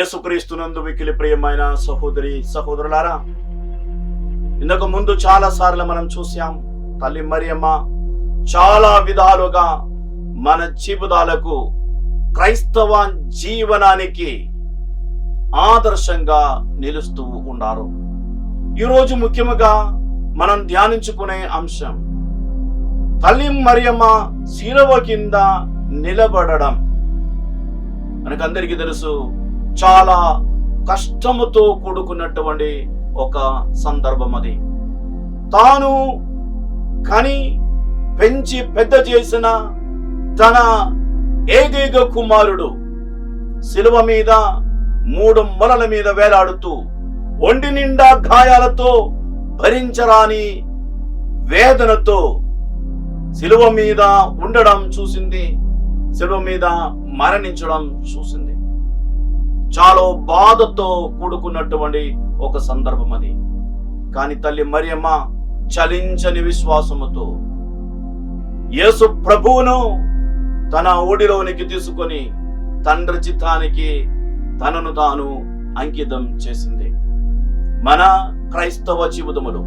యేసుక్రీస్తునందు మిక్కిలి ప్రియమైన సహోదరి సహోదరులారా, ఇంతకు ముందు చాలా సార్లు మనం చూసాం, తల్లి మరియమ్మ చాలా విధాలుగా మన జీవితాలకు, క్రైస్తవ జీవనానికి ఆదర్శంగా నిలుస్తూ ఉన్నారు. ఈరోజు ముఖ్యంగా మనం ధ్యానించుకునే అంశం తల్లి మరియమ్మ శిలువ కింద నిలబడడం. మనకందరికీ తెలుసు, చాలా కష్టముతో కూడుకున్నటువంటి ఒక సందర్భం అది. తాను కని పెంచి పెద్ద చేసిన తన ఏకైక కుమారుడు శిలువ మీద 3 మొలల మీద వేలాడుతూ ఒంటి నిండా గాయాలతో, భరించరాని వేదనతో శిలువ మీద ఉండడం చూసింది, శిలువ మీద మరణించడం చూసింది. చాలా బాధతో కూడుకున్నటువంటి ఒక సందర్భం అది. కానీ తల్లి మరియమ్మ చలించని విశ్వాసముతో యేసు ప్రభువును తన ఒడిలోనికి తీసుకొని తండ్రి చిత్తానికి తనను తాను అంకితం చేసింది. మన క్రైస్తవ జీవితములో,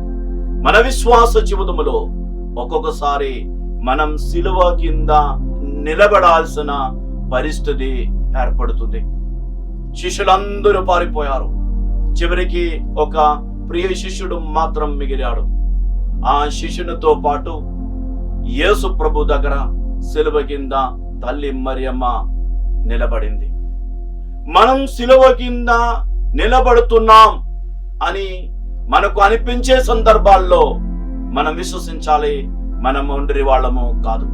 మన విశ్వాస జీవితములో ఒక్కొక్కసారి మనం శిలువ కింద నిలబడాల్సిన పరిస్థితి ఏర్పడుతుంది. శిష్యులందరూ పారిపోయారు. చివరికి ఒక ప్రియ శిష్యుడు మాత్రం మిగిలాడు. ఆ శిష్యునితో పాటు యేసు ప్రభు దగ్గర శిలువ కింద తల్లి మరియమ్మ నిలబడింది. మనం శిలువ కింద నిలబడుతున్నాం అని మనకు అనిపించే సందర్భాల్లో మనం విశ్వసించాలి, మనం ఒంటరి వాళ్ళము కాదు.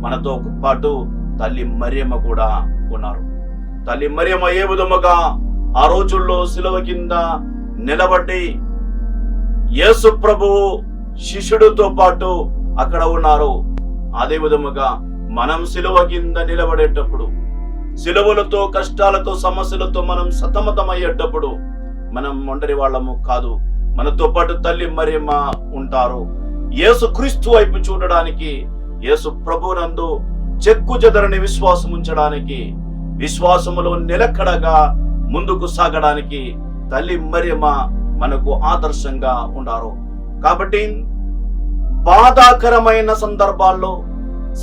మనతో పాటు తల్లి మరియమ్మ కూడా ఉన్నారు. తల్లి మరియమ్మ ఏ విధముగా ఆ రోజుల్లో శిలువ కింద నిలబడి యేసు ప్రభువు శిష్యుడితో పాటు అక్కడ ఉన్నారు, అదే విధముగా మనం శిలువ కింద నిలబడేటప్పుడు, శిలువలతో, కష్టాలతో, సమస్యలతో మనం సతమతమయ్యేటప్పుడు మనం ఒంటరి వాళ్ళము కాదు. మనతో పాటు తల్లి మరియమ్మ ఉంటారు. యేసు క్రీస్తు వైపు చూడడానికి, యేసు ప్రభునందు చెక్కు చెదరని విశ్వాసం ఉంచడానికి, విశ్వాసములో నిలకడగా ముందుకు సాగడానికి తల్లి మరియమ్మ మనకు ఆదర్శంగా ఉన్నారు. కాబట్టి బాధాకరమైన సందర్భాల్లో,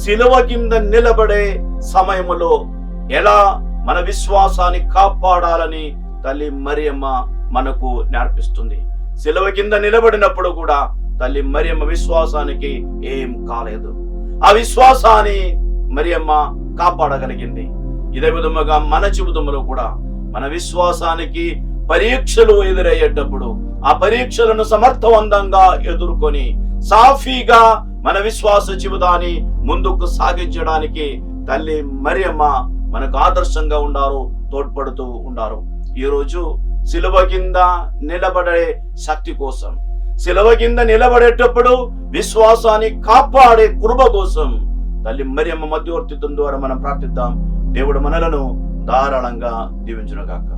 శిలువ కింద నిలబడే సమయములో ఎలా మన విశ్వాసాన్ని కాపాడాలని తల్లి మరియమ్మ మనకు నేర్పిస్తుంది. శిలువ కింద నిలబడినప్పుడు కూడా తల్లి మరియమ్మ విశ్వాసానికి ఏం కాలేదు. ఆ విశ్వాసాన్ని మరియమ్మ కాపాడగలిగింది. ఇదే విధముగా మన జీవితంలో కూడా మన విశ్వాసానికి పరీక్షలు ఎదురయ్యేటప్పుడు ఆ పరీక్షలను సమర్థవంతంగా ఎదుర్కొని సాఫీగా మన విశ్వాస జీవితాన్ని ముందుకు సాగించడానికి తల్లి మరియమ్మ మనకు ఆదర్శంగా ఉండారు, తోడ్పడుతూ ఉండారు. ఈరోజు శిలువ కింద నిలబడే శక్తి కోసం, శిలువ కింద నిలబడేటప్పుడు విశ్వాసాన్ని కాపాడే కృప కోసం తల్లి మరియమ్మ మధ్యవర్తిత్వం ద్వారా మనం ప్రార్థిద్దాం. దేవుడు మనలను ధారాళంగా దీవించును గాక.